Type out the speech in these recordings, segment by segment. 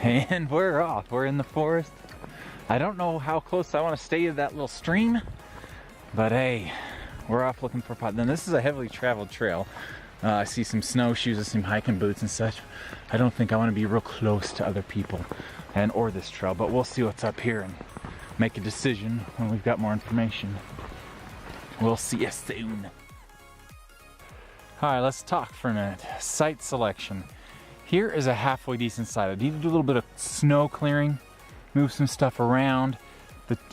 And we're off. We're in the forest. I don't know how close I want to stay to that little stream, but hey, we're off looking for pot. Then this is a heavily traveled trail. I see some snowshoes and some hiking boots and such. I don't think I want to be real close to other people or this trail, but we'll see what's up here and make a decision when we've got more information. We'll see you soon. All right, let's talk for a minute. Site selection. Here is a halfway decent site. I need to do a little bit of snow clearing, move some stuff around.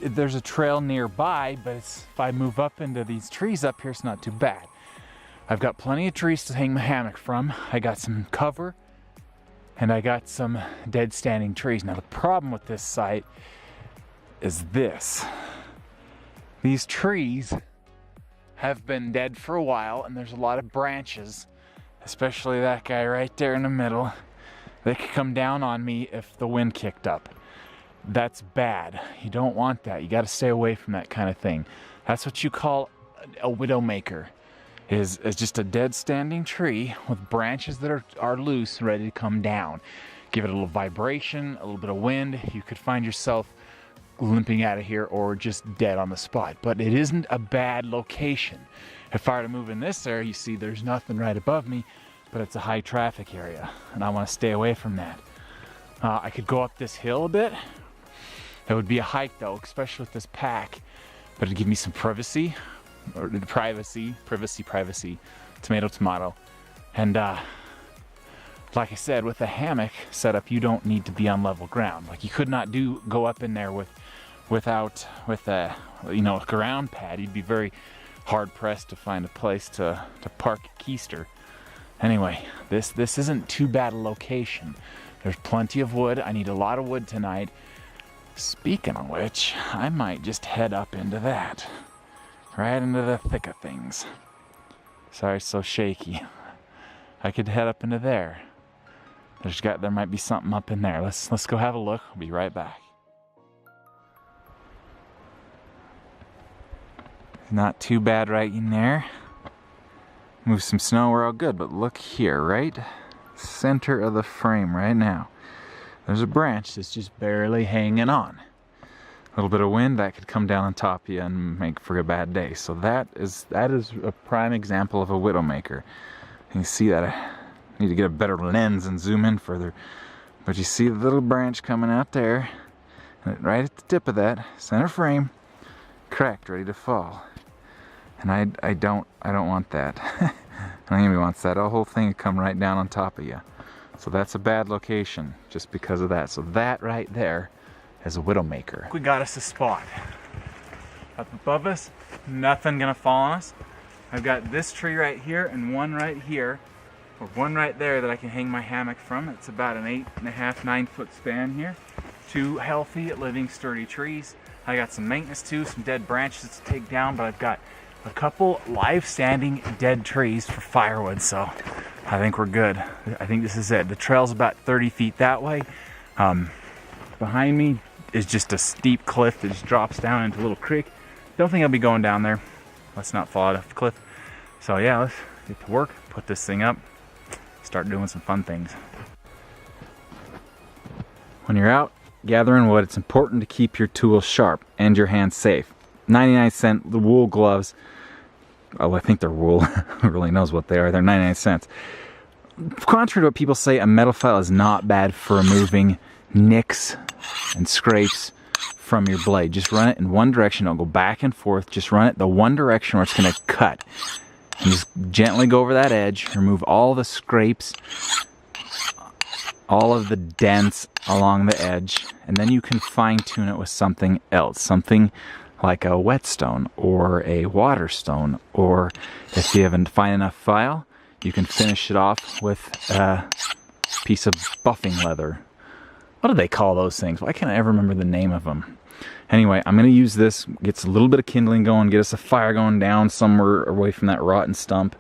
There's a trail nearby, but if I move up into these trees up here, it's not too bad. I've got plenty of trees to hang my hammock from. I got some cover, and I got some dead standing trees. Now the problem with this site is this. These trees have been dead for a while, and there's a lot of branches, especially that guy right there in the middle. They could come down on me if the wind kicked up. That's bad. You don't want that. You got to stay away from that kind of thing. That's what you call a widowmaker. Is just a dead standing tree with branches that are loose, ready to come down. Give it a little vibration, a little bit of wind. You could find yourself limping out of here or just dead on the spot. But it isn't a bad location. If I were to move in this area, you see there's nothing right above me, but it's a high traffic area, and I want to stay away from that. I could go up this hill a bit. It would be a hike though, especially with this pack, but it'd give me some privacy, tomato, tomato. And like I said, with the hammock setup, you don't need to be on level ground. Like you could not go up in there with a ground pad. You'd be very hard pressed to find a place to park a keister. Anyway, this isn't too bad a location. There's plenty of wood. I need a lot of wood tonight. Speaking of which, I might just head up into that. Right into the thick of things. Sorry, so shaky. I could head up into there. There might be something up in there. Let's go have a look. I'll be right back. Not too bad right in there. Move some snow, we're all good, but look here, right? Center of the frame right now. There's a branch that's just barely hanging on. A little bit of wind, that could come down on top of you and make for a bad day. So that is a prime example of a widowmaker. You can see that. I need to get a better lens and zoom in further. But you see the little branch coming out there, and right at the tip of that center frame, cracked, ready to fall. And I don't want that. I don't even want that. The whole thing would come right down on top of you. So that's a bad location just because of that. So that right there is a widowmaker. We got us a spot. Up above us, nothing gonna fall on us. I've got this tree right here and one right here, or one right there that I can hang my hammock from. It's about an 8.5, 9 foot span here. 2 healthy, living, sturdy trees. I got some maintenance too, some dead branches to take down, but I've got a couple live standing dead trees for firewood, so I think we're good. I think this is it. The trail's about 30 feet that way. Behind me is just a steep cliff that just drops down into a little creek. Don't think I'll be going down there. Let's not fall off the cliff. So yeah, let's get to work, put this thing up, start doing some fun things. When you're out gathering wood, it's important to keep your tools sharp and your hands safe. 99-cent wool gloves. Oh, I think they're wool. Who really knows what they are? They're 99 cents. Contrary to what people say, a metal file is not bad for removing nicks and scrapes from your blade. Just run it in one direction. Don't go back and forth. Just run it the one direction where it's going to cut. And just gently go over that edge, remove all the scrapes, all of the dents along the edge, and then you can fine-tune it with something else, something like a whetstone or a water stone, or if you haven't find enough file, you can finish it off with a piece of buffing leather. What do they call those things? Why can't I ever remember the name of them? Anyway, I'm going to use this, get a little bit of kindling going, get us a fire going down somewhere away from that rotten stump.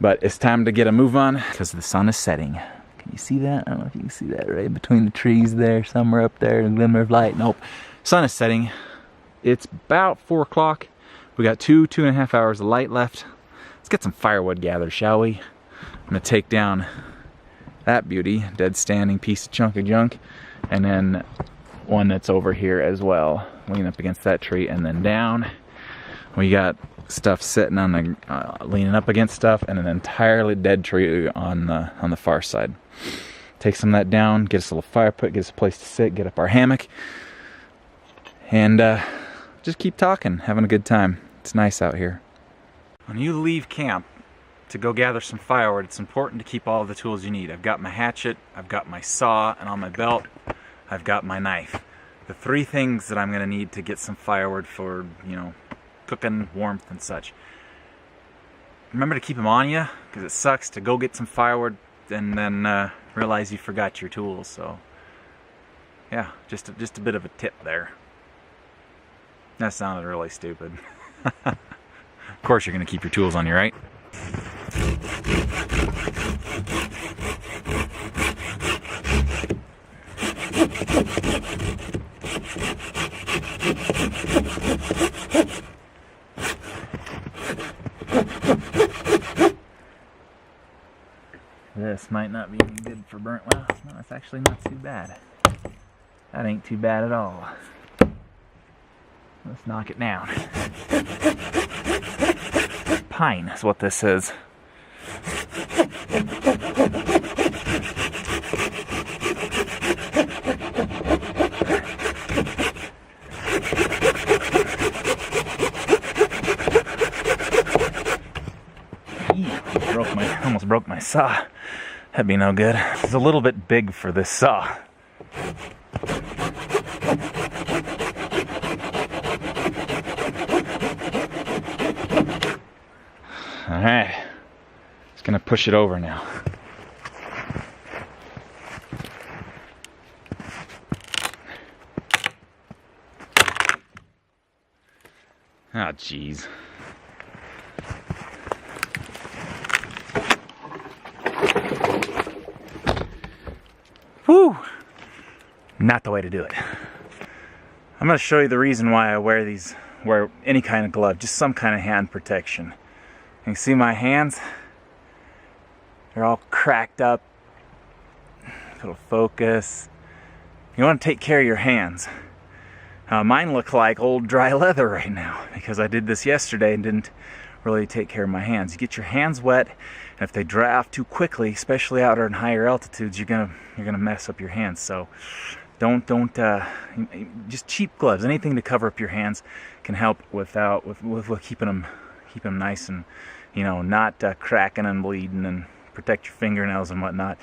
But it's time to get a move on because the sun is setting. Can you see that? I don't know if you can see that right between the trees there, somewhere up there, a glimmer of light. Nope. Sun is setting. It's about 4 o'clock. We got 2.5 hours of light left. Let's get some firewood gathered, shall we? I'm going to take down that beauty, dead standing piece of chunk of junk, and then one that's over here as well. Lean up against that tree and then down. We got stuff sitting on the leaning up against stuff, and an entirely dead tree on the far side. Take some of that down, get us a little fire pit, get us a place to sit, get up our hammock, and just keep talking, having a good time. It's nice out here. When you leave camp to go gather some firewood, it's important to keep all the tools you need. I've got my hatchet, I've got my saw, and on my belt I've got my knife. The 3 things that I'm going to need to get some firewood for, you know, cooking, warmth, and such. Remember to keep them on you, because it sucks to go get some firewood and then realize you forgot your tools. So, yeah, just a bit of a tip there. That sounded really stupid. Of course you're going to keep your tools on you, right? This might not be any good for burnt. Well, no, it's actually not too bad. That ain't too bad at all. Let's knock it down. Pine is what this is. Almost broke my saw. That'd be no good. It's a little bit big for this saw. Alright. Just gonna push it over now. Ah, jeez. Whew! Not the way to do it. I'm going to show you the reason why I wear any kind of glove, just some kind of hand protection. You can see my hands, they're all cracked up. It'll focus. You want to take care of your hands. Mine look like old dry leather right now because I did this yesterday and didn't really take care of my hands. You get your hands wet, and if they dry off too quickly, especially out in higher altitudes, you're gonna mess up your hands. So don't just cheap gloves. Anything to cover up your hands can help with keeping them nice and, you know, not cracking and bleeding, and protect your fingernails and whatnot.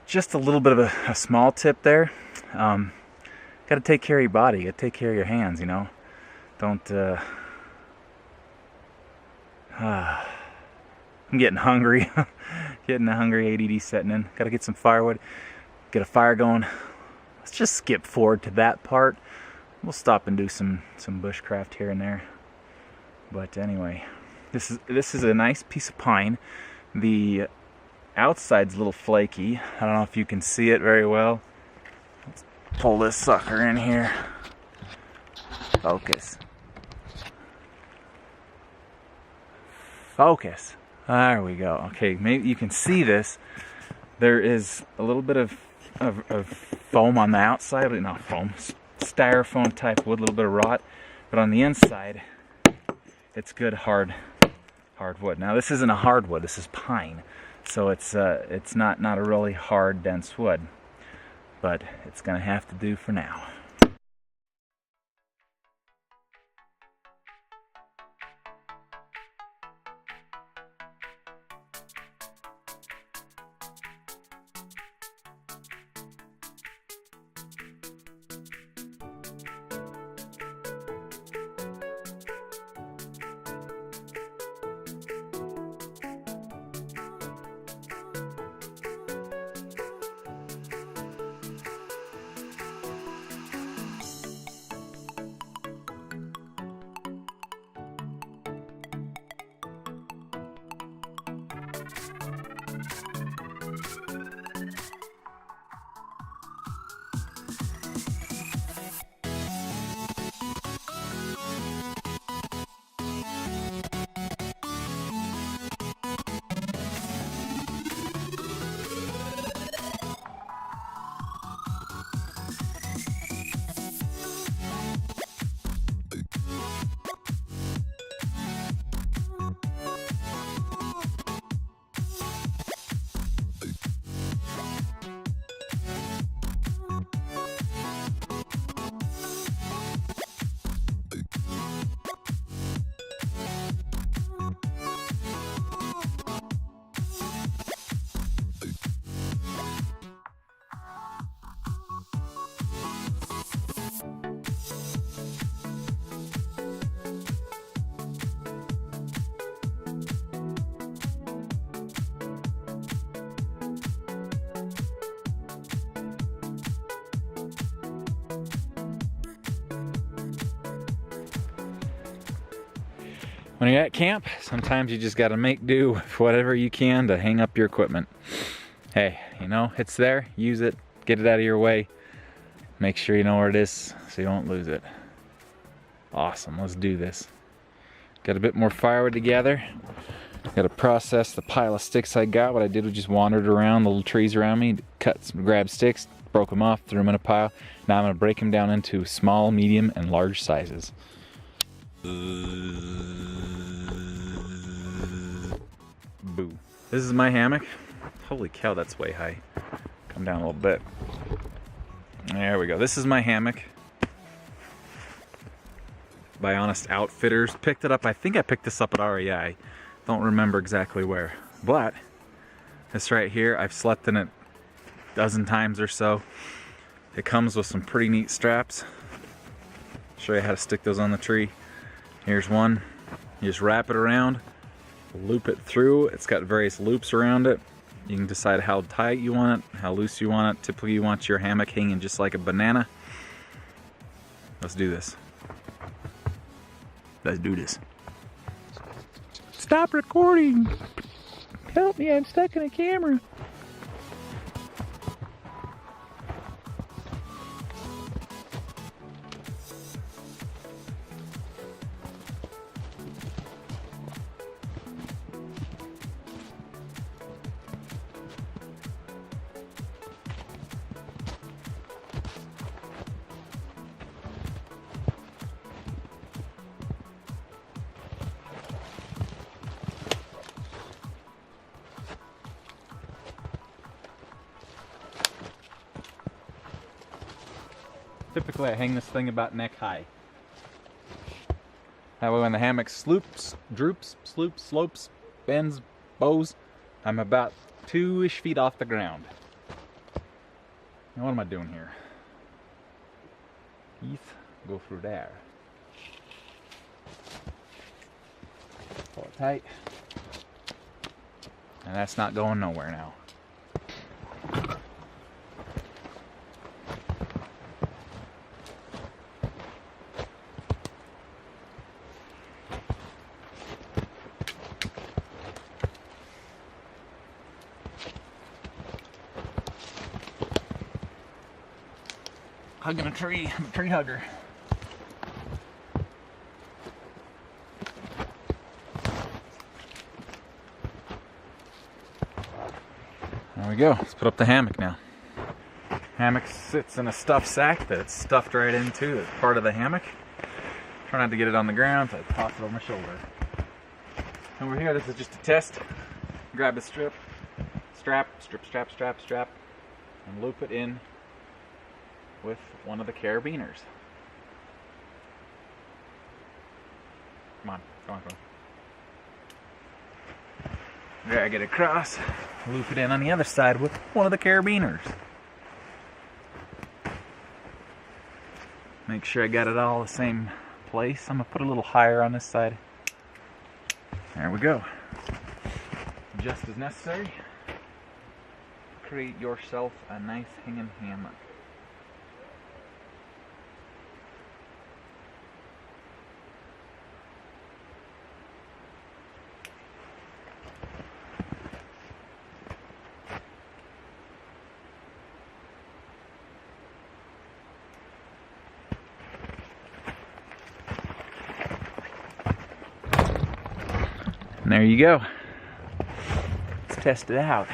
Just a little bit of a small tip there. Got to take care of your body. Got to take care of your hands. You know, don't. I'm getting hungry. Getting the hungry ADD setting in. Got to get some firewood. Get a fire going. Let's just skip forward to that part. We'll stop and do some bushcraft here and there. But anyway, this is a nice piece of pine. The outside's a little flaky. I don't know if you can see it very well. Let's pull this sucker in here. Focus. Focus. There we go. Okay, maybe you can see this. There is a little bit of foam on the outside. Not foam. Styrofoam type wood, a little bit of rot. But on the inside, it's good hard wood. Now this isn't a hardwood. This is pine. So it's not a really hard, dense wood. But it's going to have to do for now. when you're at camp, sometimes you just gotta make do with whatever you can to hang up your equipment. Hey, you know, it's there, use it, get it out of your way. Make sure you know where it is so you don't lose it. Awesome, let's do this. Got a bit more firewood to gather. Got to process the pile of sticks I got. What I did was just wandered around the little trees around me, grabbed sticks, broke them off, threw them in a pile. Now I'm going to break them down into small, medium, and large sizes. Boo. This is my hammock. Holy cow, that's way high. Come down a little bit. There we go. This is my hammock. By Honest Outfitters. Picked it up. I think I picked this up at REI. Don't remember exactly where. But this right here, I've slept in it a dozen times or so. It comes with some pretty neat straps. Show you how to stick those on the tree. Here's one. You just wrap it around, loop it through. It's got various loops around it. You can decide how tight you want it, how loose you want it. Typically you want your hammock hanging just like a banana. Let's do this. Let's do this. Stop recording. Help me, I'm stuck in a camera. Typically I hang this thing about neck high. That way when the hammock sloops, droops, slopes, bends, bows, I'm about 2-ish feet off the ground. Now what am I doing here? Keith, go through there. Pull it tight. And that's not going nowhere now. Hugging a tree. I'm a tree hugger. There we go. Let's put up the hammock now. Hammock sits in a stuffed sack that it's stuffed right into. It's part of the hammock. Try not to get it on the ground, so I toss it over my shoulder. Over here, this is just a test. Grab a strap, and loop it in with one of the carabiners. Come on. Drag it across, loop it in on the other side with one of the carabiners. Make sure I got it all the same place. I'm gonna put a little higher on this side. There we go. Just as necessary. Create yourself a nice hanging hammock. And there you go. Let's test it out.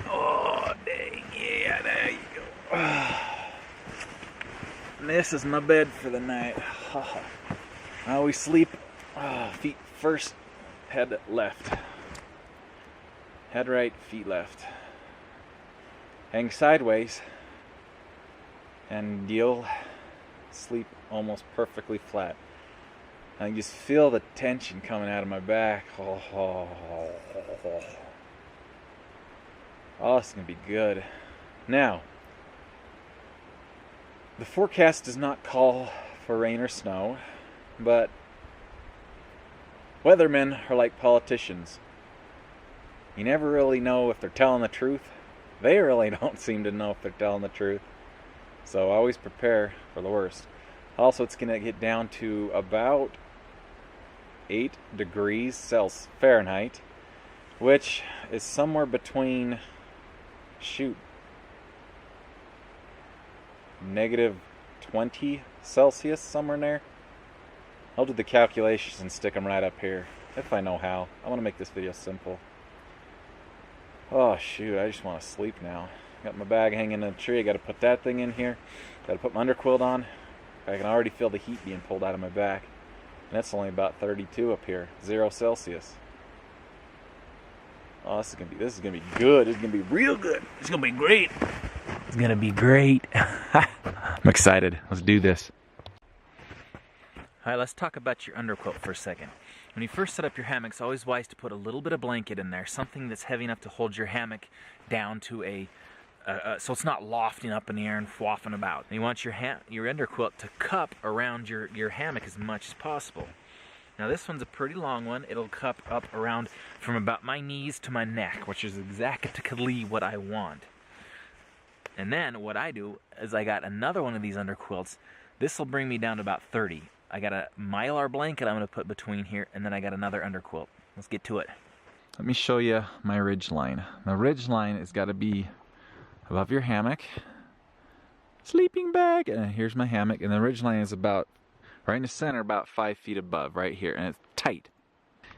Oh, dang, yeah, there you go. And this is my bed for the night. I always sleep feet first, head left. Head right, feet left. Hang sideways, and you'll sleep almost perfectly flat. I can just feel the tension coming out of my back. Oh, it's gonna be good. Now, the forecast does not call for rain or snow, but weathermen are like politicians. You never really know if they're telling the truth. They really don't seem to know if they're telling the truth. So always prepare for the worst. Also, it's going to get down to about 8 degrees Celsius Fahrenheit, which is somewhere between, shoot, -20 Celsius, somewhere in there. I'll do the calculations and stick them right up here, if I know how. I want to make this video simple. Oh shoot, I just want to sleep now. Got my bag hanging in a tree, I got to put that thing in here. Got to put my underquilt on. I can already feel the heat being pulled out of my back. And that's only about 32 up here, 0 Celsius. Oh, this is gonna be good. This is gonna be real good. It's gonna be great. It's gonna be great. I'm excited. Let's do this. All right, let's talk about your underquilt for a second. When you first set up your hammock, it's always wise to put a little bit of blanket in there, something that's heavy enough to hold your hammock down to so it's not lofting up in the air and waffing about. And you want your underquilt to cup around your hammock as much as possible. Now this one's a pretty long one. It'll cup up around from about my knees to my neck, which is exactly what I want. And then what I do is I got another one of these underquilts. This will bring me down to about 30. I got a Mylar blanket I'm going to put between here, and then I got another underquilt. Let's get to it. Let me show you my ridge line. The ridge line has got to be above your hammock. Sleeping bag, and here's my hammock, and the ridge line is about right in the center, about 5 feet above, right here, and it's tight.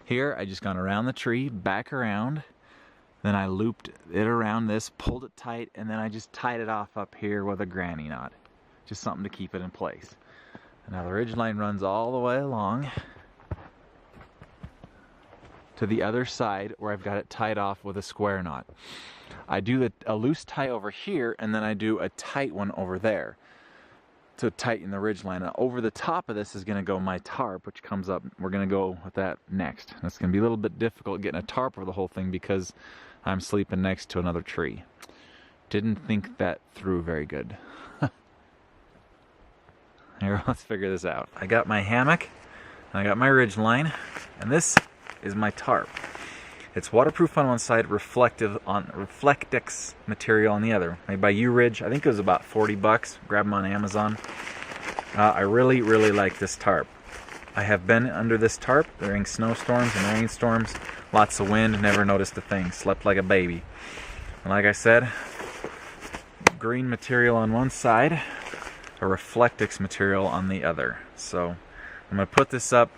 Here, I just gone around the tree, back around, then I looped it around this, pulled it tight, and then I just tied it off up here with a granny knot. Just something to keep it in place. Now the ridge line runs all the way along to the other side where I've got it tied off with a square knot. I do a loose tie over here, and then I do a tight one over there to tighten the ridge line. Now, over the top of this is going to go my tarp, which comes up. We're going to go with that next. And it's going to be a little bit difficult getting a tarp over the whole thing because I'm sleeping next to another tree. Didn't think that through very good. Here, let's figure this out. I got my hammock, and I got my ridge line, and this is my tarp. It's waterproof on one side, Reflectix material on the other. Made by U-Ridge. I think it was about 40 bucks. Grab them on Amazon. I really, really like this tarp. I have been under this tarp during snowstorms and rainstorms. Lots of wind, never noticed a thing. Slept like a baby. And like I said, green material on one side, a Reflectix material on the other. So I'm going to put this up.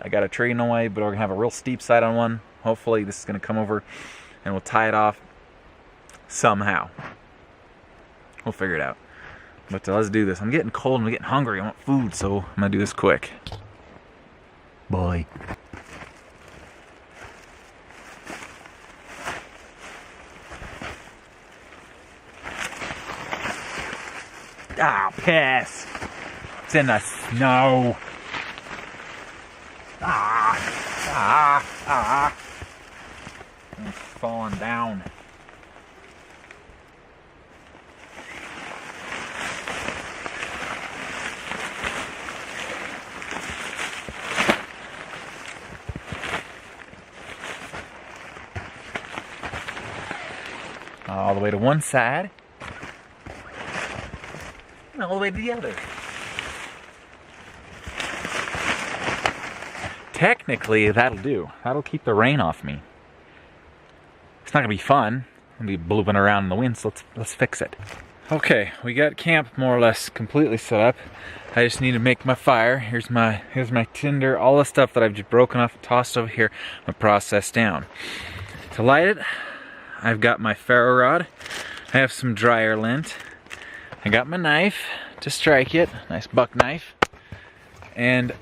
I got a tree in the way, but we're going to have a real steep side on one. Hopefully this is going to come over and we'll tie it off somehow. We'll figure it out. But let's do this. I'm getting cold and I'm getting hungry. I want food, so I'm going to do this quick. Boy. Ah, piss. It's in the snow. I'm falling down. All the way to one side. And all the way to the other. Technically, that'll do. That'll keep the rain off me. It's not gonna be fun. I'm gonna be blooping around in the wind, so let's fix it. Okay, we got camp more or less completely set up. I just need to make my fire. Here's my tinder, all the stuff that I've just broken off and tossed over here. I'm gonna process down. To light it, I've got my ferro rod. I have some dryer lint. I got my knife to strike it, nice buck knife. And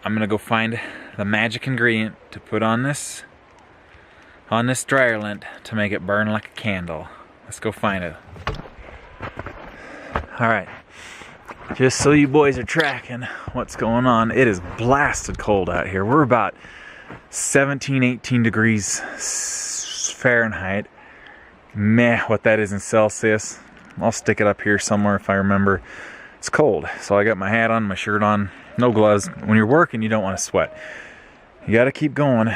I'm gonna go find the magic ingredient to put on this dryer lint to make it burn like a candle. Let's go find it. Alright, just so you boys are tracking what's going on, it is blasted cold out here. We're about 17, 18 degrees Fahrenheit. Meh, what that is in Celsius. I'll stick it up here somewhere if I remember. It's cold, so I got my hat on, my shirt on, no gloves. When you're working, you don't want to sweat. You got to keep going.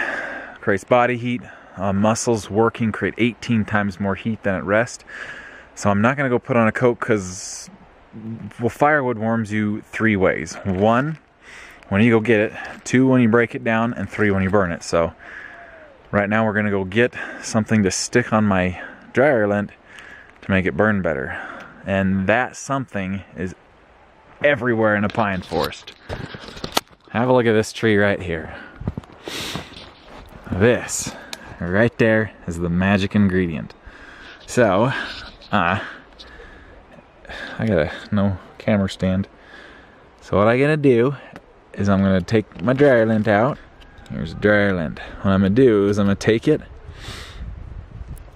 Creates body heat. Muscles working create 18 times more heat than at rest. So I'm not going to go put on a coat because well, firewood warms you 3 ways. 1, when you go get it. 2, when you break it down. And 3, when you burn it. So right now we're going to go get something to stick on my dryer lint to make it burn better. And that something is everywhere in a pine forest. Have a look at this tree right here. This right there is the magic ingredient. So, I got a no camera stand. So what I'm gonna do is I'm gonna take my dryer lint out. Here's dryer lint. What I'm gonna do is I'm gonna take it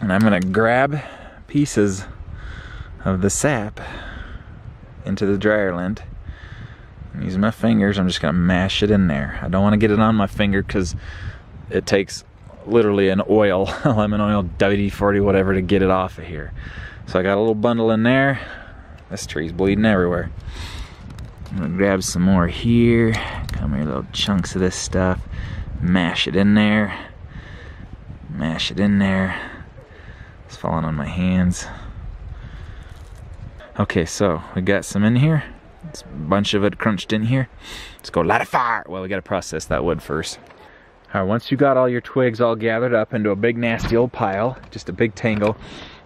and I'm gonna grab pieces of the sap into the dryer lint. And using my fingers, I'm just gonna mash it in there. I don't want to get it on my finger because it takes literally an oil, lemon oil, WD-40, whatever, to get it off of here. So I got a little bundle in there. This tree's bleeding everywhere. I'm gonna grab some more here. Come here, little chunks of this stuff. Mash it in there. Mash it in there. It's falling on my hands. Okay, so we got some in here. It's a bunch of it crunched in here. Let's go light a fire. Well, we gotta process that wood first. All right, once you got all your twigs all gathered up into a big nasty old pile, just a big tangle,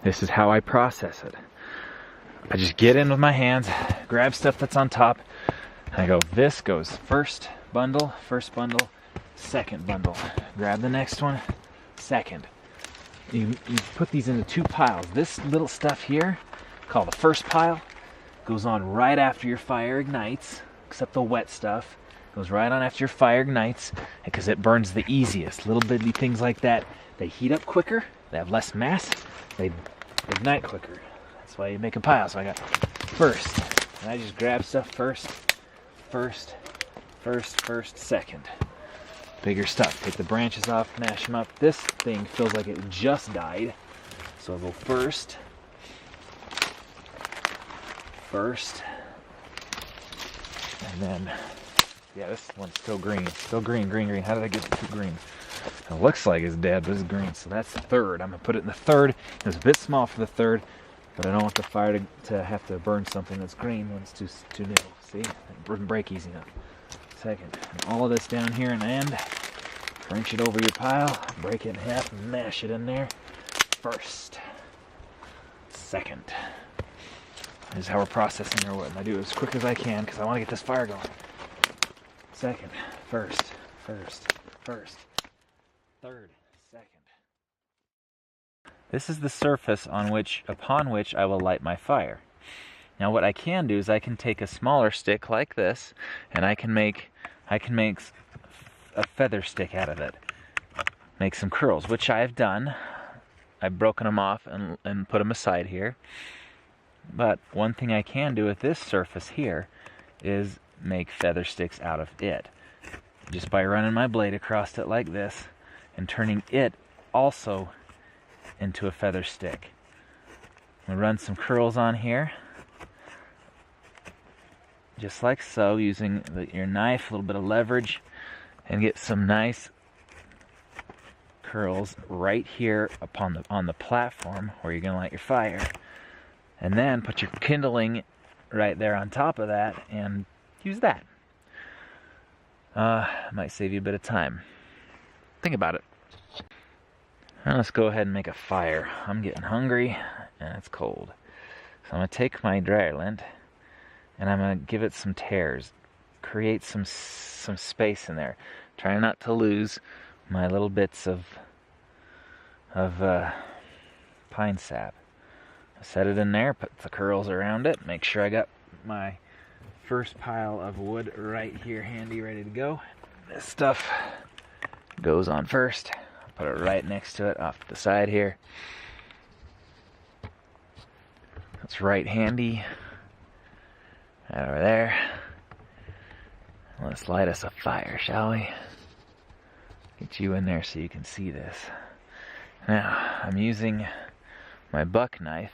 this is how I process it. I just get in with my hands, grab stuff that's on top, and I go, this goes first bundle, second bundle. Grab the next one, second. You put these into 2 piles. This little stuff here, called the first pile, goes on right after your fire ignites, except the wet stuff. Goes right on after your fire ignites, because it burns the easiest. Little bitty things like that, they heat up quicker, they have less mass, they ignite quicker. That's why you make a pile. So I got first, and I just grab stuff first, second. Bigger stuff. Take the branches off, mash them up. This thing feels like it just died, so I'll go first, and then, yeah, this one's still green. Still green. How did I get it too green? It looks like it's dead, but it's green. So that's the third. I'm going to put it in the third. It was a bit small for the third, but I don't want the fire to have to burn something that's green when it's too new. See? It wouldn't break easy enough. Second. And all of this down here in the end. Crunch it over your pile. Break it in half and mash it in there. First. Second. This is how we're processing our wood. And I do it as quick as I can because I want to get this fire going. Second, first, third, second. This is the surface upon which I will light my fire. Now what I can do is I can take a smaller stick like this, and I can make a feather stick out of it. Make some curls, which I have done. I've broken them off and put them aside here. But one thing I can do with this surface here is make feather sticks out of it, just by running my blade across it like this and turning it also into a feather stick. I'm gonna run some curls on here, just like so, using your knife, a little bit of leverage, and get some nice curls right here on the platform where you're gonna light your fire, and then put your kindling right there on top of that and use that. Might save you a bit of time. Think about it. Now let's go ahead and make a fire. I'm getting hungry and it's cold. So I'm going to take my dryer lint and I'm going to give it some tears. Create some space in there. Try not to lose my little bits of pine sap. I set it in there, put the curls around it, make sure I got my first pile of wood right here handy, ready to go. This stuff goes on first. Put it right next to it off the side here. That's right handy. Right over there. Let's light us a fire, shall we? Get you in there so you can see this. Now, I'm using my buck knife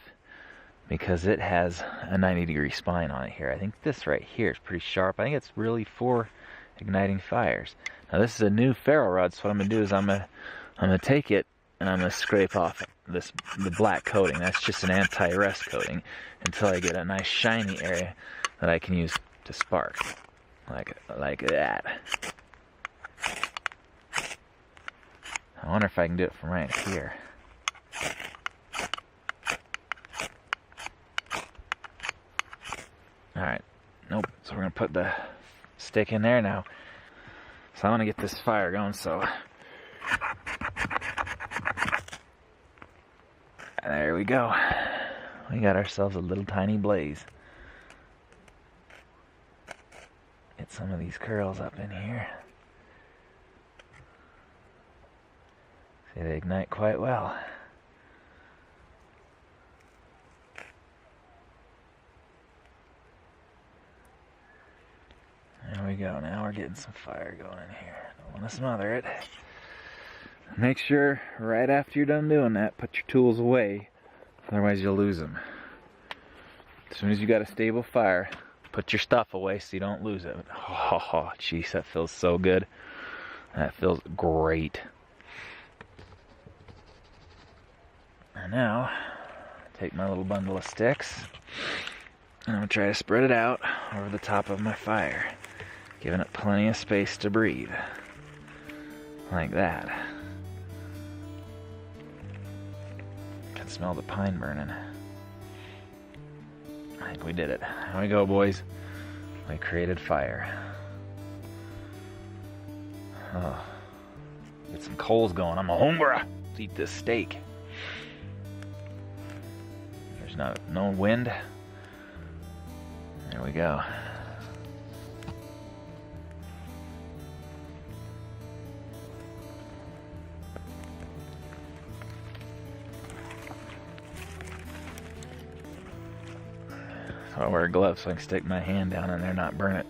because it has a 90-degree spine on it here. I think this right here is pretty sharp. I think it's really for igniting fires. Now this is a new ferro rod, so what I'm going to do is I'm going to take it and I'm going to scrape off the black coating. That's just an anti-rust coating until I get a nice shiny area that I can use to spark, like that. I wonder if I can do it from right here. Alright, nope, so we're going to put the stick in there now. So I want to get this fire going, so there we go. We got ourselves a little tiny blaze. Get some of these curls up in here. See, they ignite quite well. There we go. Now we're getting some fire going in here. Don't want to smother it. Make sure right after you're done doing that, put your tools away. Otherwise you'll lose them. As soon as you got a stable fire, put your stuff away so you don't lose it. Oh, jeez, that feels so good. That feels great. And now, take my little bundle of sticks, and I'm going to try to spread it out over the top of my fire, giving it plenty of space to breathe. Like that. I can smell the pine burning. I think we did it. Here we go, boys. We created fire. Oh, get some coals going. I'm a hungry. Let's eat this steak. There's no wind. There we go. So I wear gloves so I can stick my hand down in there and not burn it.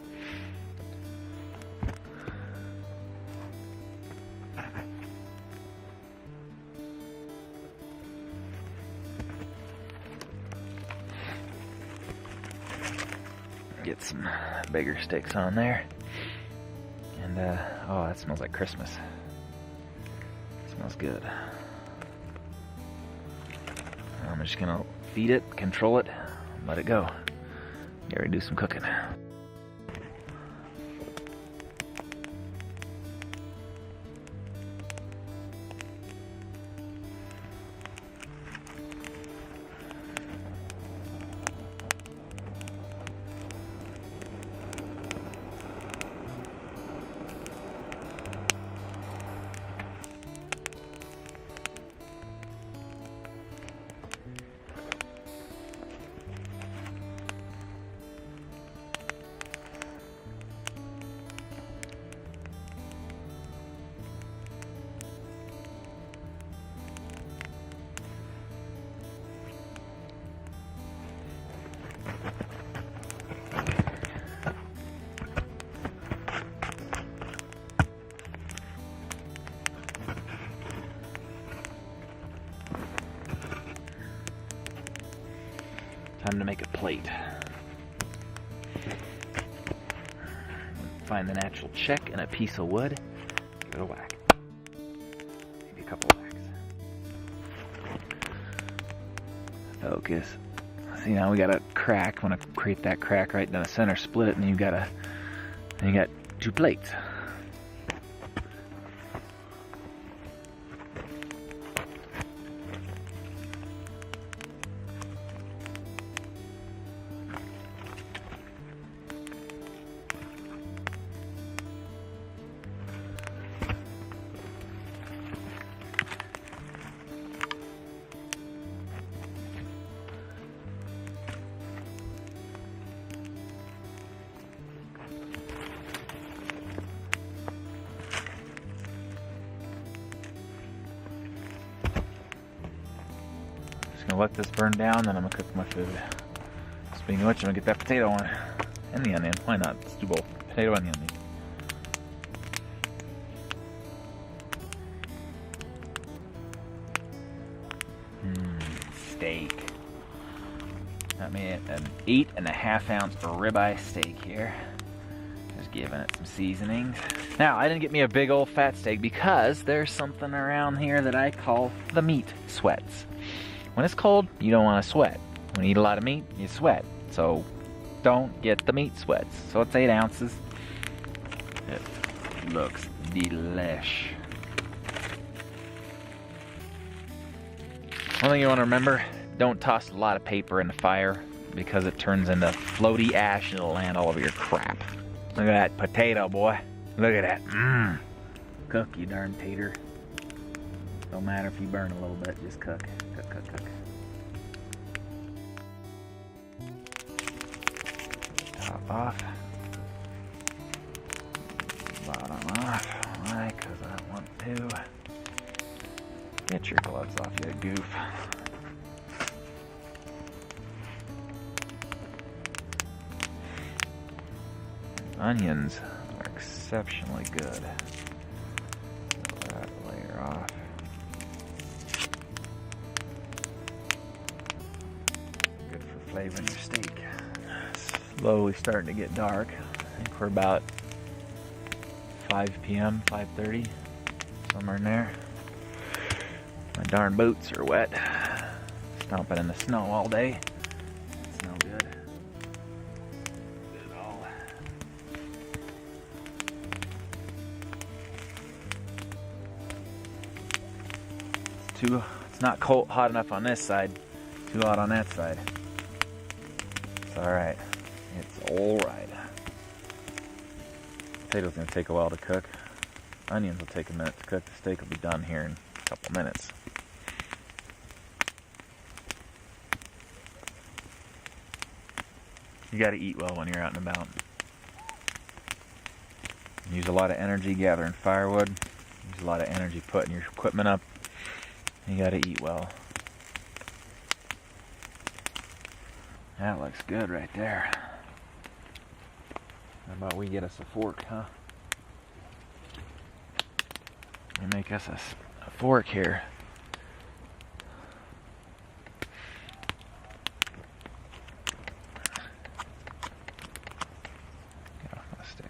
Get some bigger sticks on there. And, oh, that smells like Christmas. It smells good. I'm just gonna feed it, control it, let it go. Get ready to do some cooking. Time to make a plate. Find the natural check in a piece of wood. Give it a whack. Maybe a couple whacks. Focus. See, now we got a crack. Want to create that crack right down the center. Split it, and you got two plates. Gonna let this burn down, then I'm gonna cook my food. Speaking of which, I'm gonna get that potato on and the onion. Why not? Let's do both. Potato and the onion. Steak. Got me an 8.5 ounce ribeye steak here. Just Just giving it some seasonings. Now, I didn't get me a big old fat steak because there's something around here that I call the meat sweats. When it's cold, you don't want to sweat. When you eat a lot of meat, you sweat. So don't get the meat sweats. So it's 8 ounces. It looks delish. One thing you want to remember, don't toss a lot of paper in the fire because it turns into floaty ash and it'll land all over your crap. Look at that potato, boy. Look at that. Mmm. Cook, you darn tater. Don't matter if you burn a little bit, just cook. Cook, cook, cook. Top off. Bottom off. Why? Because I want to. Get your gloves off, you goof. Onions are exceptionally good. That layer off. Good for flavoring your steak. Slowly starting to get dark. I think we're about 5 p.m., 5:30, somewhere in there. My darn boots are wet. Stomping in the snow all day. It's no good. Good at all. It's not cold, hot enough on this side. Too hot on that side. It's alright. It's alright. Potatoes gonna take a while to cook. Onions will take a minute to cook. The steak will be done here in a couple minutes. You gotta eat well when you're out and about. Use a lot of energy gathering firewood. Use a lot of energy putting your equipment up. You gotta eat well. That looks good right there. How about we get us a fork, huh? We make us a fork here. Get off my stick.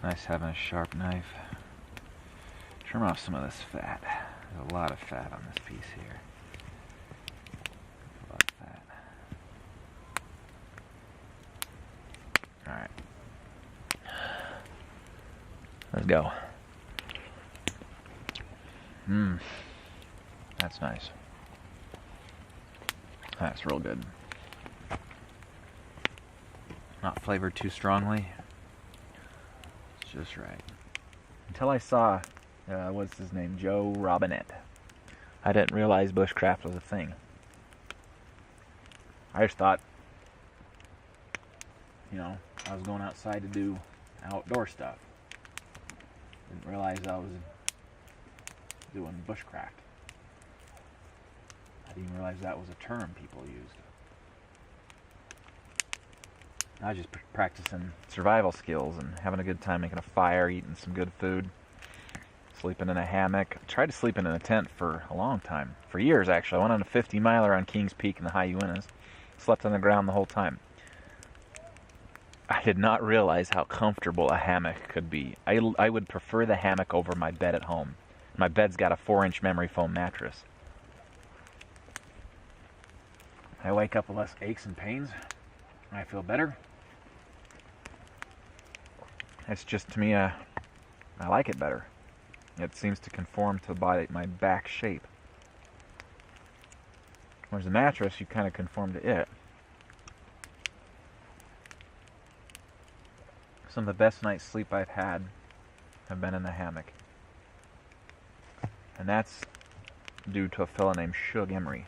Nice having a sharp knife. Trim off some of this fat. There's a lot of fat on this piece here. A lot of fat. Alright. Let's go. That's nice. That's real good. Not flavored too strongly. Just right. Until I saw, what's his name, Joe Robinet. I didn't realize bushcraft was a thing. I just thought, I was going outside to do outdoor stuff. Didn't realize I was doing bushcraft. I didn't realize that was a term people used. I was just practicing survival skills and having a good time making a fire, eating some good food, sleeping in a hammock. I tried to sleep in a tent for a long time. For years, actually. I went on a 50-miler on Kings Peak in the high Uintas. Slept on the ground the whole time. I did not realize how comfortable a hammock could be. I would prefer the hammock over my bed at home. My bed's got a 4-inch memory foam mattress. I wake up with less aches and pains. I feel better. It's just, to me, I like it better. It seems to conform to my back shape. Whereas the mattress, you kind of conform to it. Some of the best night's sleep I've had have been in the hammock. And that's due to a fellow named Shug Emery.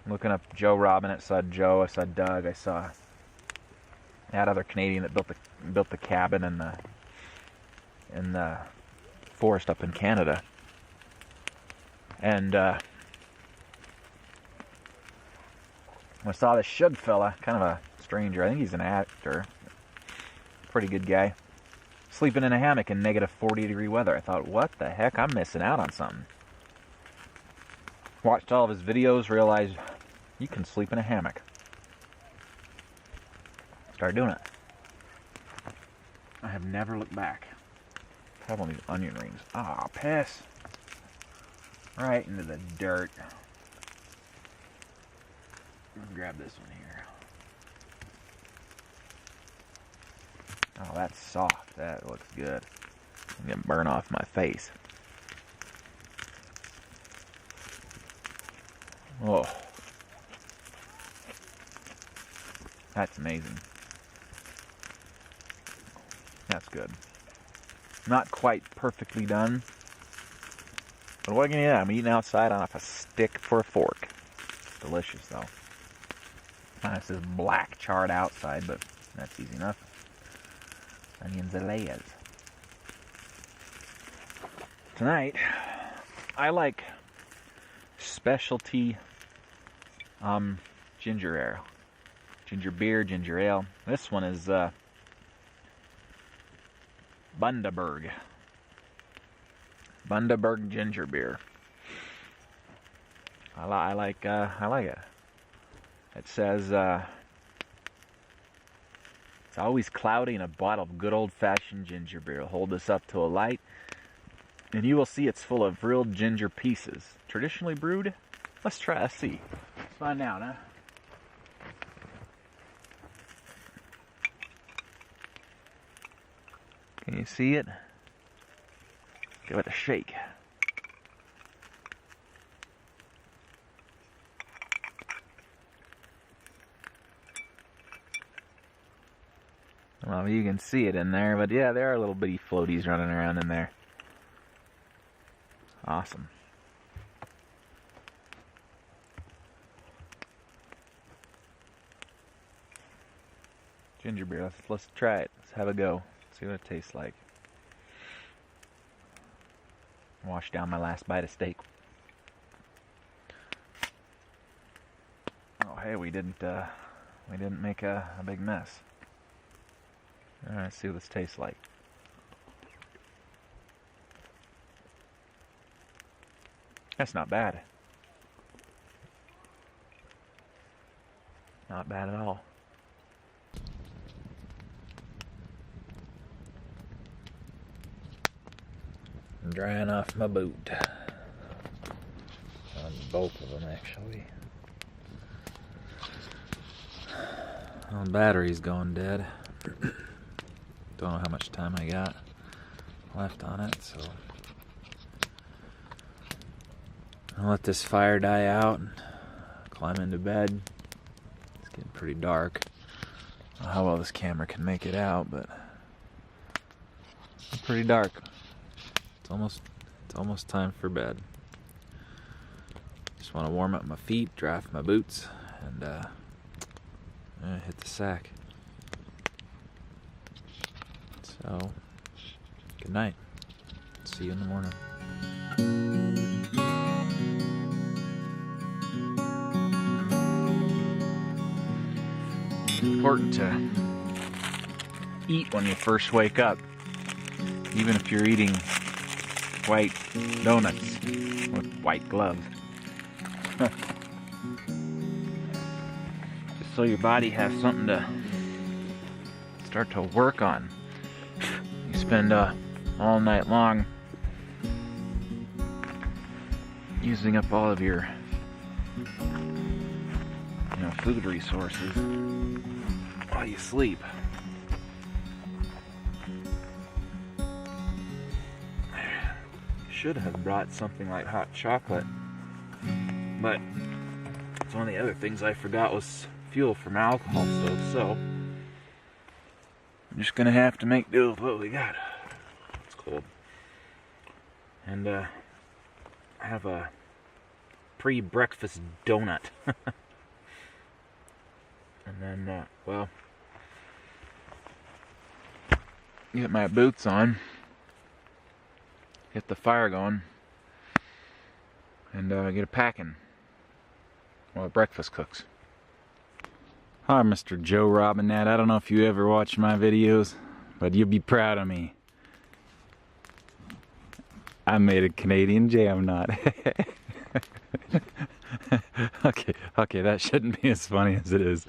Looking up Joe Robinet, I saw Joe, I saw Doug, I saw that other Canadian that built the cabin in the forest up in Canada. And I saw this Shug fella, kind of a stranger. I think he's an actor. Pretty good guy. Sleeping in a hammock in negative 40-degree weather. I thought, what the heck? I'm missing out on something. Watched all of his videos, realized you can sleep in a hammock. Start doing it. I have never looked back. Have one of these onion rings. Ah, piss. Right into the dirt. Let's grab this one here. Oh, that's soft. That looks good. I'm gonna burn off my face. Oh, that's amazing. That's good. Not quite perfectly done. But what can you do? I'm eating outside on a stick for a fork. Delicious though. This is black charred outside, but that's easy enough. Onions and layers. Tonight, I like specialty ginger ale. Ginger beer, ginger ale. This one is Bundaberg ginger beer. I like it. It says it's always cloudy in a bottle of good old-fashioned ginger beer. Hold this up to a light, and you will see it's full of real ginger pieces, traditionally brewed. Let's see. Let's find out, huh? Can you see it? Give it a shake. Well, you can see it in there, but yeah, there are little bitty floaties running around in there. Awesome. Ginger beer, let's try it. Let's have a go. See what it tastes like. Wash down my last bite of steak. Oh, hey, we didn't make a big mess. All right, let's see what this tastes like. That's not bad. Not bad at all. I'm drying off my boot. On both of them, actually. Well, the battery's going dead. Don't know how much time I got left on it, so I'll let this fire die out and climb into bed. It's getting pretty dark. I don't know how well this camera can make it out, but it's pretty dark. It's almost time for bed. Just want to warm up my feet, dry off my boots, and hit the sack. So, good night. See you in the morning. It's important to eat when you first wake up, even if you're eating white donuts with white gloves. Just so your body has something to start to work on. You spend all night long using up all of your food resources while you sleep. Should have brought something like hot chocolate, but it's one of the other things I forgot was fuel from alcohol stove, so I'm just gonna have to make do with what we got. It's cold. And I have a pre-breakfast donut. And then, well, get my boots on, get the fire going, and get a packing while breakfast cooks. Hi, Mr. Joe Robinet. I don't know if you ever watch my videos, but you'll be proud of me. I made a Canadian jam knot. Okay, that shouldn't be as funny as it is.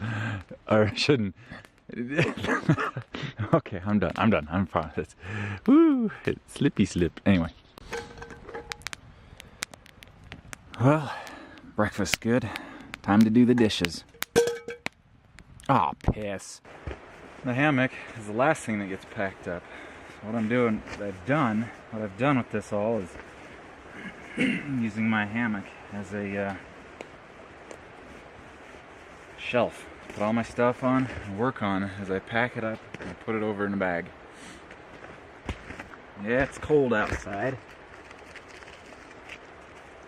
Or shouldn't. Okay, I'm done. I'm fine. Woo! It's slippy slip. Anyway. Well, breakfast's good. Time to do the dishes. Aw, piss. The hammock is the last thing that gets packed up. So what I've done with this all is using my hammock as a shelf to put all my stuff on and work on as I pack it up and put it over in a bag. Yeah, it's cold outside.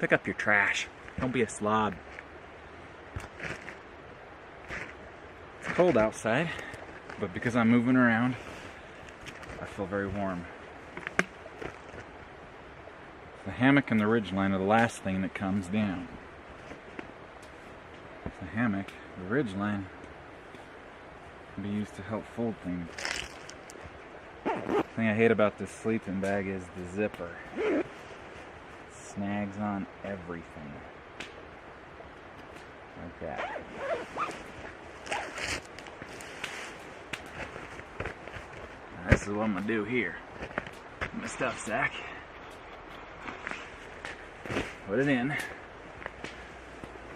Pick up your trash. Don't be a slob. It's cold outside, but because I'm moving around, I feel very warm. The hammock and the ridgeline are the last thing that comes down. The hammock, the ridgeline, can be used to help fold things. The thing I hate about this sleeping bag is the zipper. It snags on everything. Like that. Now, this is what I'm going to do here. My stuff sack. Put it in.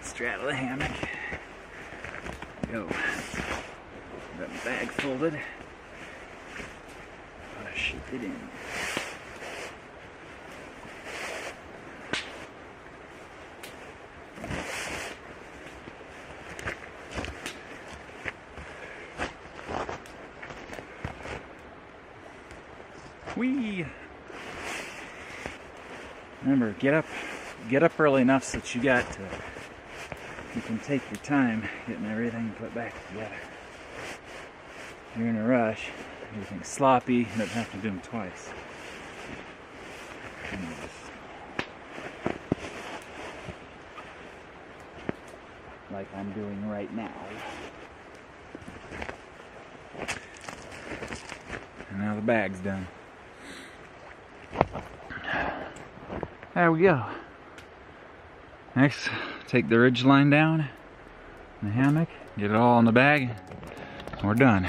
Straddle the hammock. Go. Got my bag folded. Gotta shoot it in. Whee! Remember, get up early enough so that you can take your time getting everything put back together. If you're in a rush, everything's sloppy, you don't have to do them twice. Like I'm doing right now. And now the bag's done. There we go. Next, take the ridge line down, the hammock, get it all in the bag, and we're done.